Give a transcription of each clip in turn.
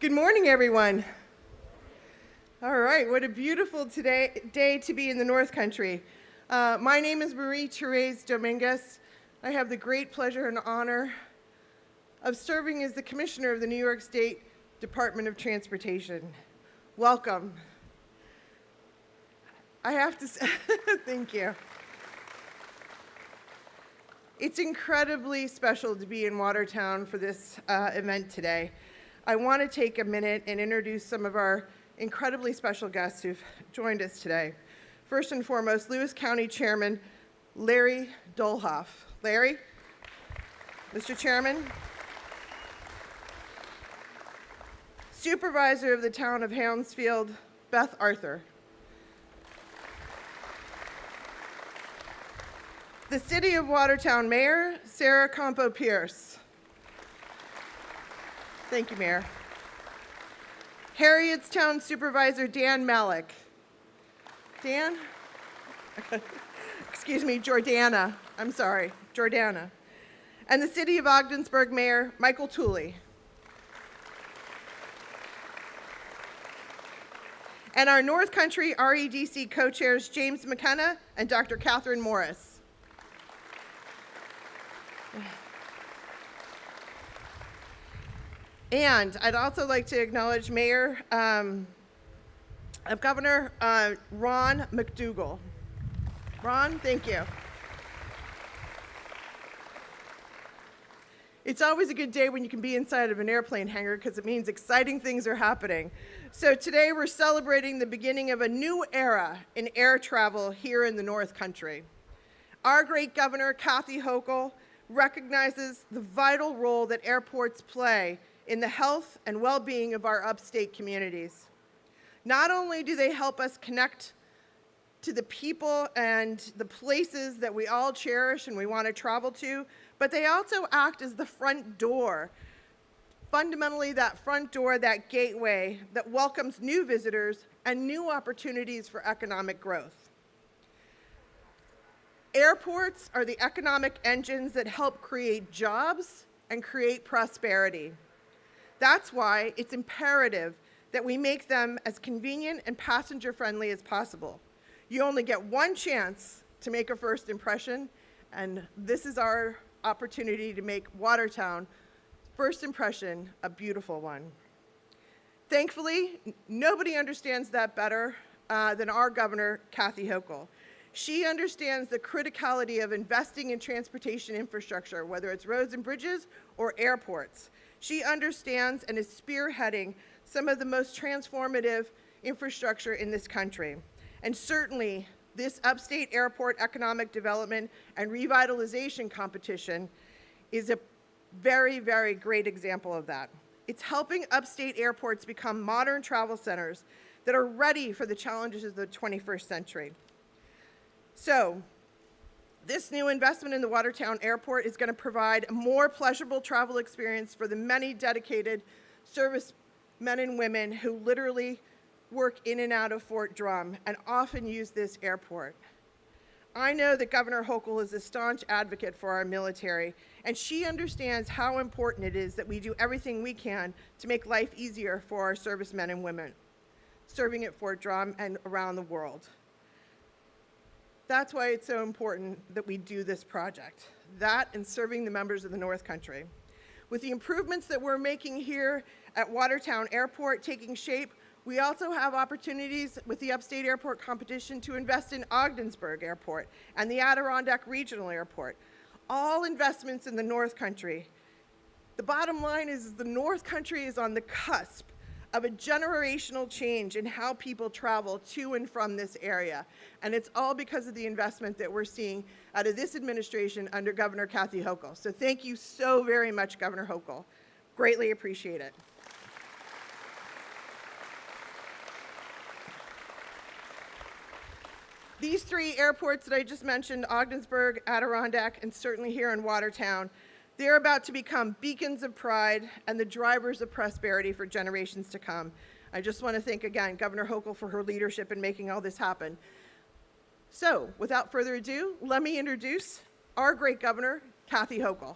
Good morning, everyone. All right, what a beautiful day to be in the North Country. My name is Marie-Therese Dominguez. I have the great pleasure and honor of serving as the Commissioner of the New York State Department of Transportation. Welcome. I have to say, thank you. It's incredibly special to be in Watertown for this event today. I want to take a minute and introduce some of our incredibly special guests who've joined us today. First and foremost, Lewis County Chairman Larry Dolhoff. Larry? Mr. Chairman? Supervisor of the Town of Hounsfield, Beth Arthur. The City of Watertown Mayor, Sarah Campo-Pierce. Thank you, Mayor. Harrietstown Supervisor Dan Malik. Dan? Excuse me, Jordana. I'm sorry, Jordana. And the City of Ogdensburg Mayor, Michael Tooley. And our North Country REDC co-chairs, James McKenna and Dr. Catherine Morris. And I'd also like to acknowledge Governor Ron McDougall. Ron, thank you. It's always a good day when you can be inside of an airplane hangar because it means exciting things are happening. So today we're celebrating the beginning of a new era in air travel here in the North Country. Our great Governor, Kathy Hochul, recognizes the vital role that airports play in the health and well-being of our upstate communities. Not only do they help us connect to the people and the places that we all cherish and we want to travel to, but they also act as the front door. Fundamentally, that front door, that gateway that welcomes new visitors and new opportunities for economic growth. Airports are the economic engines that help create jobs and create prosperity. That's why it's imperative that we make them as convenient and passenger-friendly as possible. You only get one chance to make a first impression, and this is our opportunity to make Watertown first impression a beautiful one. Thankfully, nobody understands that better than our Governor, Kathy Hochul. She understands the criticality of investing in transportation infrastructure, whether it's roads and bridges or airports. She understands and is spearheading some of the most transformative infrastructure in this country. And certainly, this Upstate Airport Economic Development and Revitalization competition is a very, very great example of that. It's helping upstate airports become modern travel centers that are ready for the challenges of the 21st century. So, this new investment in the Watertown Airport is going to provide a more pleasurable travel experience for the many dedicated servicemen and women who literally work in and out of Fort Drum and often use this airport. I know that Governor Hochul is a staunch advocate for our military, and she understands how important it is that we do everything we can to make life easier for our servicemen and women serving at Fort Drum and around the world. That's why it's so important that we do this project, that and serving the members of the North Country. With the improvements that we're making here at Watertown Airport taking shape, we also have opportunities with the Upstate Airport competition to invest in Ogdensburg Airport and the Adirondack Regional Airport, all investments in the North Country. The bottom line is the North Country is on the cusp of a generational change in how people travel to and from this area. And it's all because of the investment that we're seeing out of this administration under Governor Kathy Hochul. So thank you so very much, Governor Hochul. Greatly appreciate it. These three airports that I just mentioned, Ogdensburg, Adirondack, and certainly here in Watertown, they're about to become beacons of pride and the drivers of prosperity for generations to come. I just want to thank again Governor Hochul for her leadership in making all this happen. So, without further ado, let me introduce our great governor, Kathy Hochul.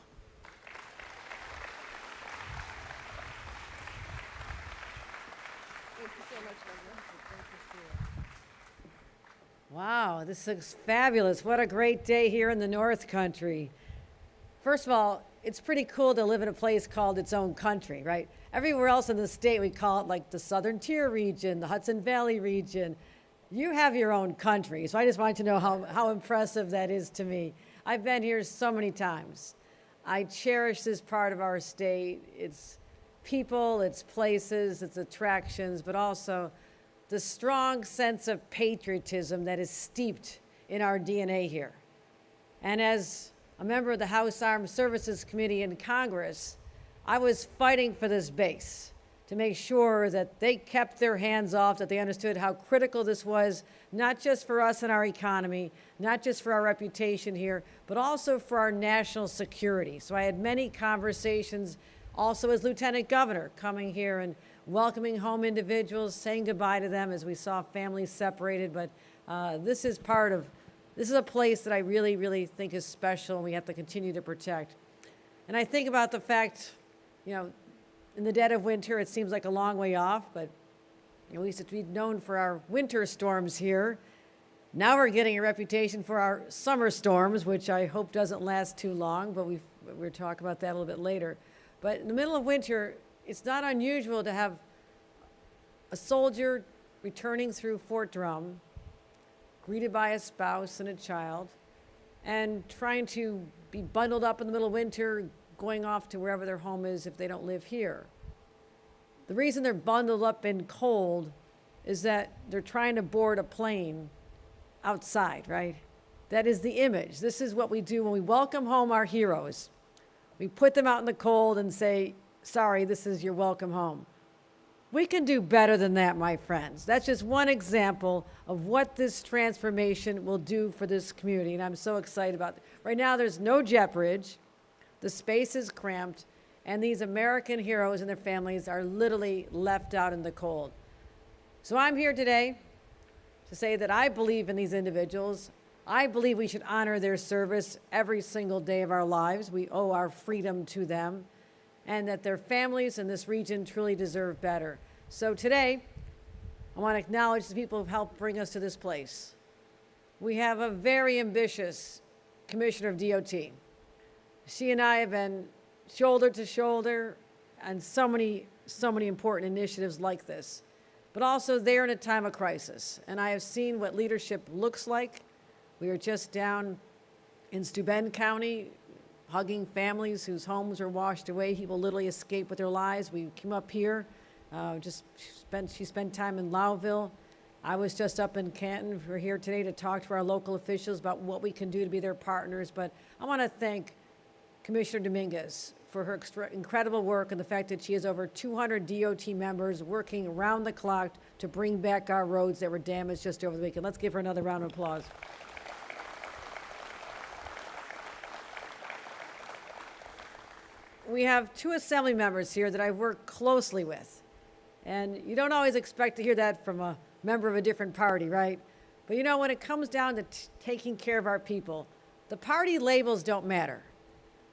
so much, Linda. Wow, this looks fabulous. What a great day here in the North Country. First of all, it's pretty cool to live in a place called its own country, right? Everywhere else in the state, we call it like the Southern Tier region, the Hudson Valley region. You have your own country, so I just wanted to know how impressive that is to me. I've been here so many times. I cherish this part of our state. It's people, it's places, it's attractions, but also the strong sense of patriotism that is steeped in our DNA here. And as a member of the House Armed Services Committee in Congress, I was fighting for this base to make sure that they kept their hands off, that they understood how critical this was, not just for us and our economy, not just for our reputation here, but also for our national security. So I had many conversations also as Lieutenant Governor, coming here and welcoming home individuals, saying goodbye to them as we saw families separated. But this is a place that I really, really think is special and we have to continue to protect. And I think about the fact, you know, in the dead of winter, it seems like a long way off, but we used to be known for our winter storms here. Now we're getting a reputation for our summer storms, which I hope doesn't last too long, but we'll talk about that a little bit later. But in the middle of winter, it's not unusual to have a soldier returning through Fort Drum, greeted by a spouse and a child, and trying to be bundled up in the middle of winter, going off to wherever their home is if they don't live here. The reason they're bundled up in cold is that they're trying to board a plane outside, right? That is the image. This is what we do when we welcome home our heroes. We put them out in the cold and say, sorry, this is your welcome home. We can do better than that, my friends. That's just one example of what this transformation will do for this community, and I'm so excited about it. Right now, there's no jet bridge. The space is cramped, and these American heroes and their families are literally left out in the cold. So I'm here today to say that I believe in these individuals. I believe we should honor their service every single day of our lives. We owe our freedom to them, and that their families in this region truly deserve better. So today, I want to acknowledge the people who've helped bring us to this place. We have a very ambitious Commissioner of DOT. She and I have been shoulder to shoulder on so many important initiatives like this, but also they're in a time of crisis. And I have seen what leadership looks like. We were just down in Steuben County, hugging families whose homes were washed away. People literally escaped with their lives. We came up here, she spent time in Lowville. I was just up in Canton. We're here today to talk to our local officials about what we can do to be their partners. But I want to thank Commissioner Dominguez for her incredible work and the fact that she has over 200 DOT members working around the clock to bring back our roads that were damaged just over the weekend. Let's give her another round of applause. We have two assembly members here that I work closely with. And you don't always expect to hear that from a member of a different party, right? But you know, when it comes down to taking care of our people, the party labels don't matter.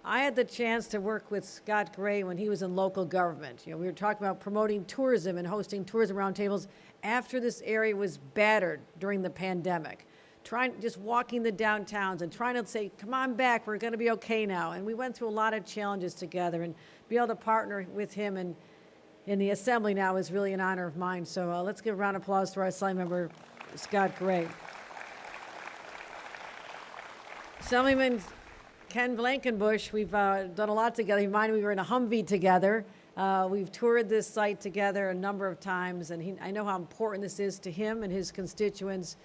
I had the chance to work with Scott Gray when he was in local government. You know, we were talking about promoting tourism and hosting tourism roundtables after this area was battered during the pandemic. Just walking the downtowns and trying to say, come on back, we're gonna be okay now. And we went through a lot of challenges together, and be able to partner with him and in the assembly now is really an honor of mine. So let's give a round of applause to our assembly member, Scott Gray. Assemblyman Ken Blankenbush, we've done a lot together. He reminded me we were in a Humvee together. We've toured this site together a number of times, and I know how important this is to him and his constituents.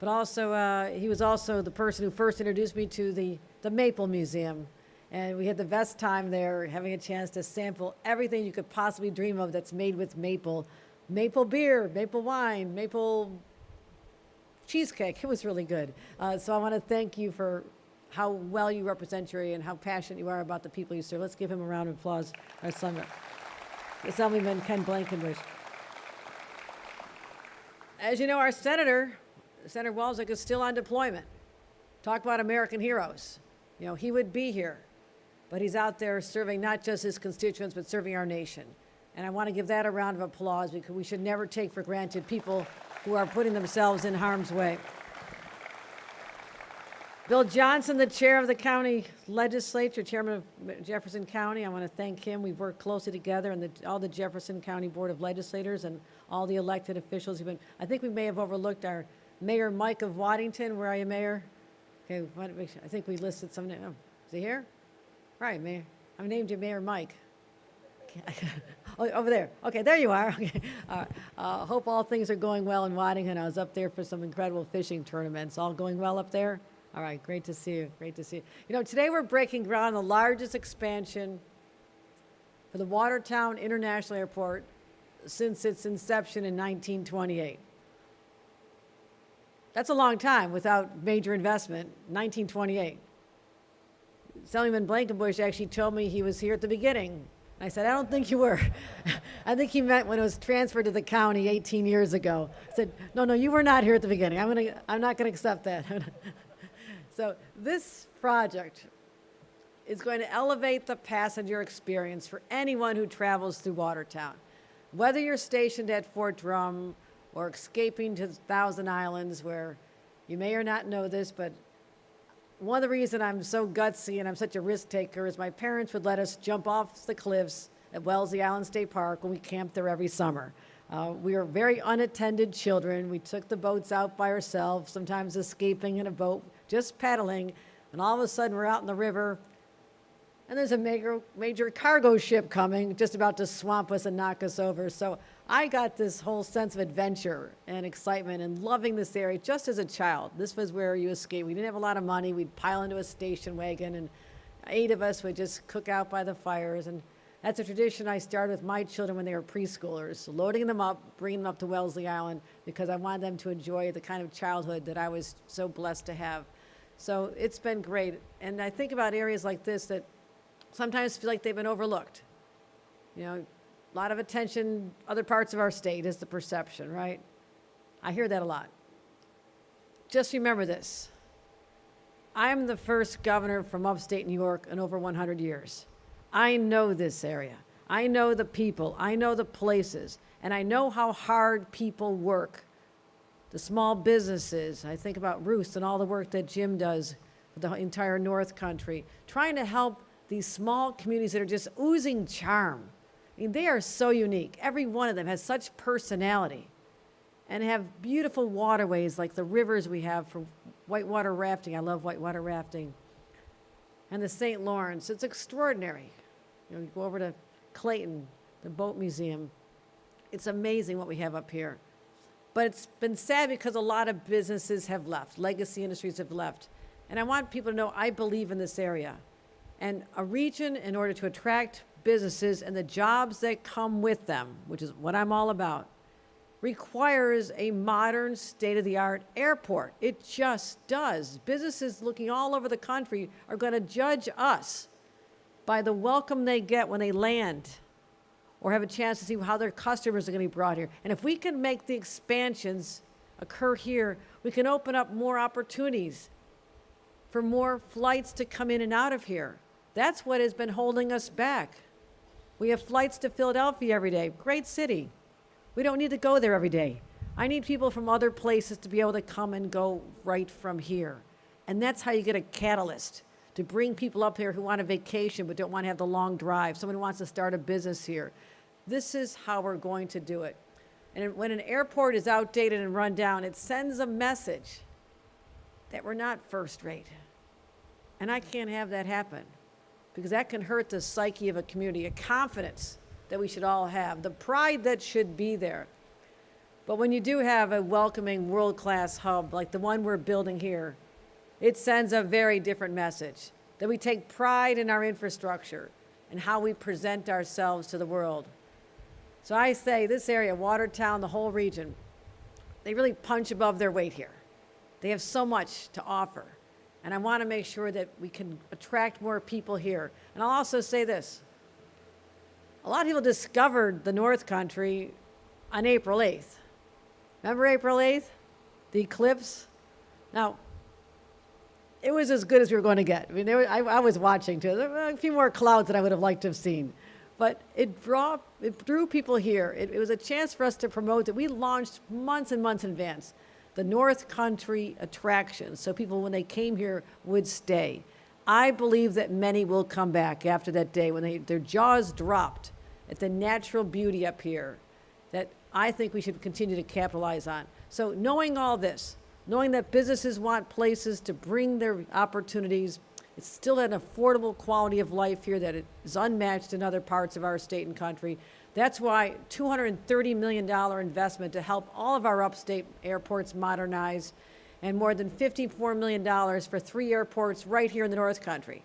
But also, he was also the person who first introduced me to the Maple Museum. And we had the best time there, having a chance to sample everything you could possibly dream of that's made with maple. Maple beer, maple wine, maple cheesecake. It was really good. So I want to thank you for how well you represent your area and how passionate you are about the people you serve. Let's give him a round of applause, our Assemblyman Ken Blankenbush. As you know, our Senator Walczak is still on deployment. Talk about American heroes. You know, he would be here, but he's out there serving not just his constituents, but serving our nation. And I want to give that a round of applause because we should never take for granted people who are putting themselves in harm's way. Bill Johnson, the chair of the county legislature, chairman of Jefferson County, I want to thank him. We've worked closely together, and all the Jefferson County Board of Legislators and all the elected officials who've been, I think we may have overlooked our Mayor Mike of Waddington. Where are you, Mayor? Okay, I think we listed some. Oh, is he here? Right, Mayor. I named you Mayor Mike. Oh, over there. Okay, there you are. Okay. Hope all things are going well in Waddington. I was up there for some incredible fishing tournaments. All going well up there? All right, great to see you. Great to see you. You know, today we're breaking ground on the largest expansion for the Watertown International Airport since its inception in 1928. That's a long time without major investment, 1928. Assemblyman Blankenbush actually told me he was here at the beginning. I said, I don't think you were. I think he meant when it was transferred to the county 18 years ago. I said, no, you were not here at the beginning. I'm not going to accept that. So this project is going to elevate the passenger experience for anyone who travels through Watertown. Whether you're stationed at Fort Drum or escaping to Thousand Islands, where you may or not know this, but one of the reasons I'm so gutsy and I'm such a risk taker is my parents would let us jump off the cliffs at Wellesley Island State Park when we camped there every summer. We were very unattended children. We took the boats out by ourselves, sometimes escaping in a boat, just paddling, and all of a sudden we're out in the river, and there's a major cargo ship coming, just about to swamp us and knock us over. So I got this whole sense of adventure and excitement and loving this area just as a child. This was where you escaped. We didn't have a lot of money. We'd pile into a station wagon, and 8 of us would just cook out by the fires. And that's a tradition I started with my children when they were preschoolers, loading them up, bringing them up to Wellesley Island, because I wanted them to enjoy the kind of childhood that I was so blessed to have. So it's been great. And I think about areas like this that sometimes feel like they've been overlooked. You know, a lot of attention, other parts of our state is the perception, right? I hear that a lot. Just remember this. I'm the first governor from upstate New York in over 100 years. I know this area. I know the people. I know the places. And I know how hard people work. The small businesses. I think about Ruth and all the work that Jim does for the entire North Country, trying to help these small communities that are just oozing charm. I mean, they are so unique. Every one of them has such personality and have beautiful waterways like the rivers we have for whitewater rafting. I love whitewater rafting. And the St. Lawrence, it's extraordinary. You know, you go over to Clayton, the boat museum. It's amazing what we have up here. But it's been sad because a lot of businesses have left. Legacy industries have left. And I want people to know I believe in this area. And a region, in order to attract businesses and the jobs that come with them, which is what I'm all about, requires a modern, state-of-the-art airport. It just does. Businesses looking all over the country are going to judge us by the welcome they get when they land or have a chance to see how their customers are going to be brought here. And if we can make the expansions occur here, we can open up more opportunities for more flights to come in and out of here. That's what has been holding us back. We have flights to Philadelphia every day. Great city. We don't need to go there every day. I need people from other places to be able to come and go right from here. And that's how you get a catalyst to bring people up here who want a vacation but don't want to have the long drive. Someone who wants to start a business here. This is how we're going to do it. And when an airport is outdated and run down, it sends a message that we're not first rate. And I can't have that happen, because that can hurt the psyche of a community, a confidence that we should all have, the pride that should be there. But when you do have a welcoming world-class hub like the one we're building here, it sends a very different message, that we take pride in our infrastructure and how we present ourselves to the world. So I say this area, Watertown, the whole region, they really punch above their weight here. They have so much to offer. And I want to make sure that we can attract more people here. And I'll also say this. A lot of people discovered the North Country on April 8th. Remember April 8th? The eclipse? Now, it was as good as we were going to get. I mean, I was watching too. There were a few more clouds that I would have liked to have seen. but it drew people here. It was a chance for us to promote that we launched months and months in advance. The North Country attractions, so people, when they came here, would stay. I believe that many will come back after that day when their jaws dropped at the natural beauty up here that I think we should continue to capitalize on. So knowing all this, knowing that businesses want places to bring their opportunities, it's still an affordable quality of life here that is unmatched in other parts of our state and country. That's why $230 million investment to help all of our upstate airports modernize, and more than $54 million for 3 airports right here in the North Country.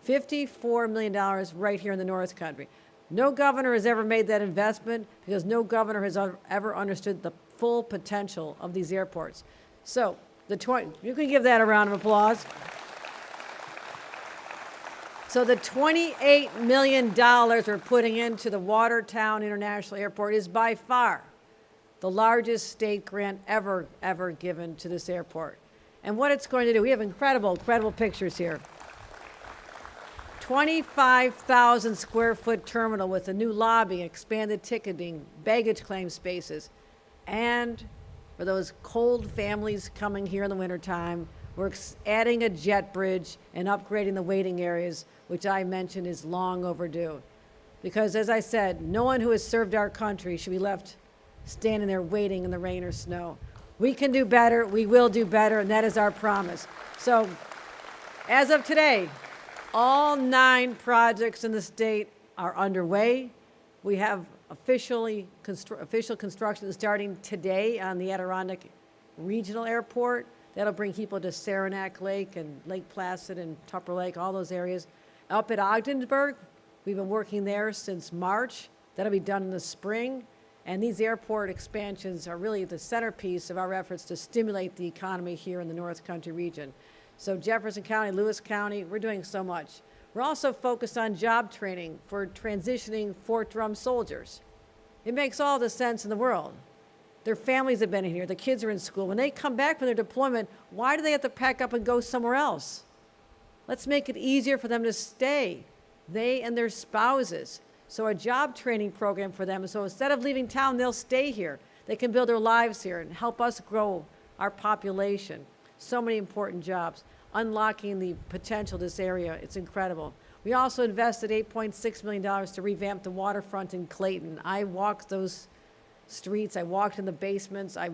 $54 million right here in the North Country. No governor has ever made that investment because no governor has ever understood the full potential of these airports. So, you can give that a round of applause. So the $28 million we're putting into the Watertown International Airport is by far the largest state grant ever given to this airport. And what it's going to do, we have incredible pictures here. 25,000 square foot terminal with a new lobby, expanded ticketing, baggage claim spaces. And for those cold families coming here in the wintertime, we're adding a jet bridge and upgrading the waiting areas, which I mentioned is long overdue. Because as I said, no one who has served our country should be left standing there waiting in the rain or snow. We can do better, we will do better, and that is our promise. So, as of today, all 9 projects in the state are underway. We have official construction starting today on the Adirondack Regional Airport. That'll bring people to Saranac Lake and Lake Placid and Tupper Lake, all those areas. Up at Ogdensburg, we've been working there since March. That'll be done in the spring. And these airport expansions are really the centerpiece of our efforts to stimulate the economy here in the North Country region. So Jefferson County, Lewis County, we're doing so much. We're also focused on job training for transitioning Fort Drum soldiers. It makes all the sense in the world. Their families have been in here, the kids are in school. When they come back from their deployment, why do they have to pack up and go somewhere else? Let's make it easier for them to stay, they and their spouses. So a job training program for them, so instead of leaving town, they'll stay here. They can build their lives here and help us grow our population. So many important jobs, unlocking the potential of this area. It's incredible. We also invested $8.6 million to revamp the waterfront in Clayton. I walked those streets, I walked in the basements, I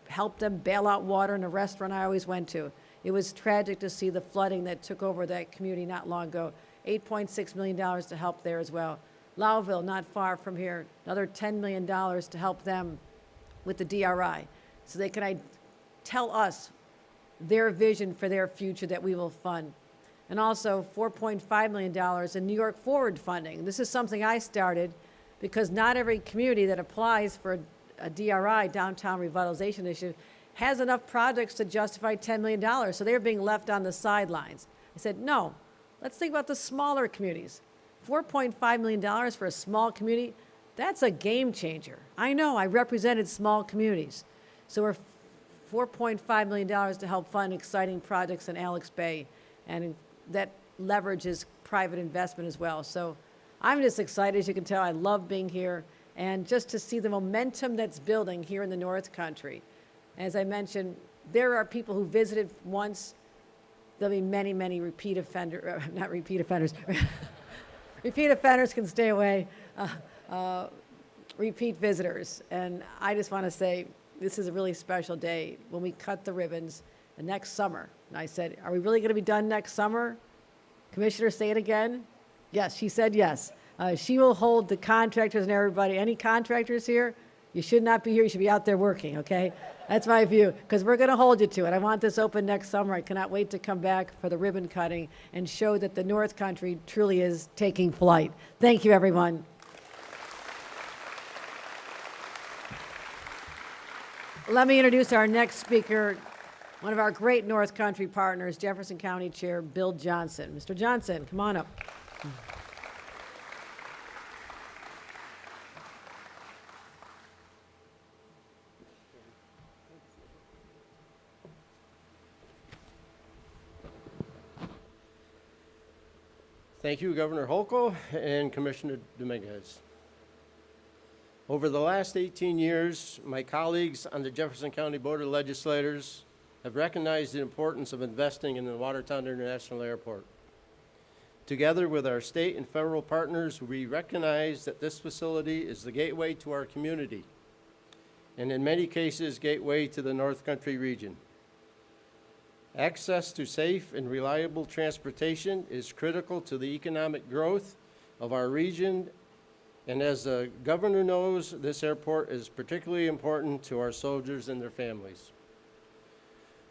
helped them bail out water in a restaurant I always went to. It was tragic to see the flooding that took over that community not long ago. $8.6 million to help there as well. Lowville, not far from here, another $10 million to help them with the DRI. So they can tell us their vision for their future that we will fund. And also $4.5 million in New York Forward funding. This is something I started because not every community that applies for a DRI, Downtown Revitalization Initiative, has enough projects to justify $10 million. So they're being left on the sidelines. I said, no, let's think about the smaller communities. $4.5 million for a small community, that's a game changer. I know, I represented small communities. So we're $4.5 million to help fund exciting projects in Alex Bay, and that leverages private investment as well. So I'm just excited, as you can tell. I love being here, and just to see the momentum that's building here in the North Country. As I mentioned, there are people who visited once. There'll be many, many repeat offenders, not repeat offenders. Repeat offenders can stay away. Repeat visitors. And I just want to say, this is a really special day when we cut the ribbons the next summer. And I said, are we really going to be done next summer? Commissioner, say it again. Yes, she said yes. She will hold the contractors and everybody. Any contractors here? You should not be here. You should be out there working, okay? That's my view, because we're going to hold you to it. I want this open next summer. I cannot wait to come back for the ribbon cutting and show that the North Country truly is taking flight. Thank you, everyone. Let me introduce our next speaker, one of our great North Country partners, Jefferson County Chair Bill Johnson. Mr. Johnson, come on up. Thank you, Governor Hochul and Commissioner Dominguez. Over the last 18 years, my colleagues on the Jefferson County Board of Legislators have recognized the importance of investing in the Watertown International Airport. Together with our state and federal partners, we recognize that this facility is the gateway to our community, and in many cases, gateway to the North Country region. Access to safe and reliable transportation is critical to the economic growth of our region, and as the governor knows, this airport is particularly important to our soldiers and their families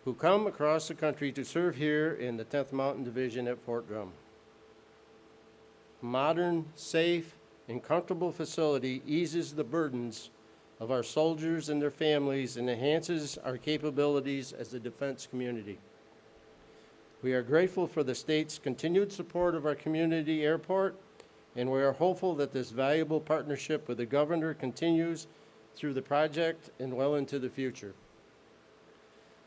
who come across the country to serve here in the 10th Mountain Division at Fort Drum. A modern, safe, and comfortable facility eases the burdens of our soldiers and their families and enhances our capabilities as a defense community. We are grateful for the state's continued support of our community airport, and we are hopeful that this valuable partnership with the governor continues through the project and well into the future.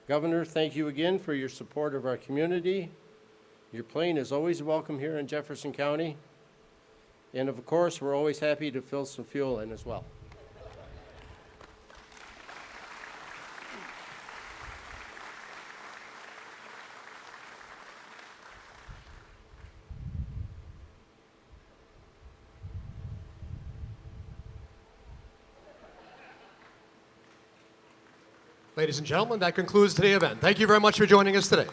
Governor, thank you again for your support of our community. Your plane is always welcome here in Jefferson County. And of course, we're always happy to fill some fuel in as well. Ladies and gentlemen, that concludes today's event. Thank you very much for joining us today.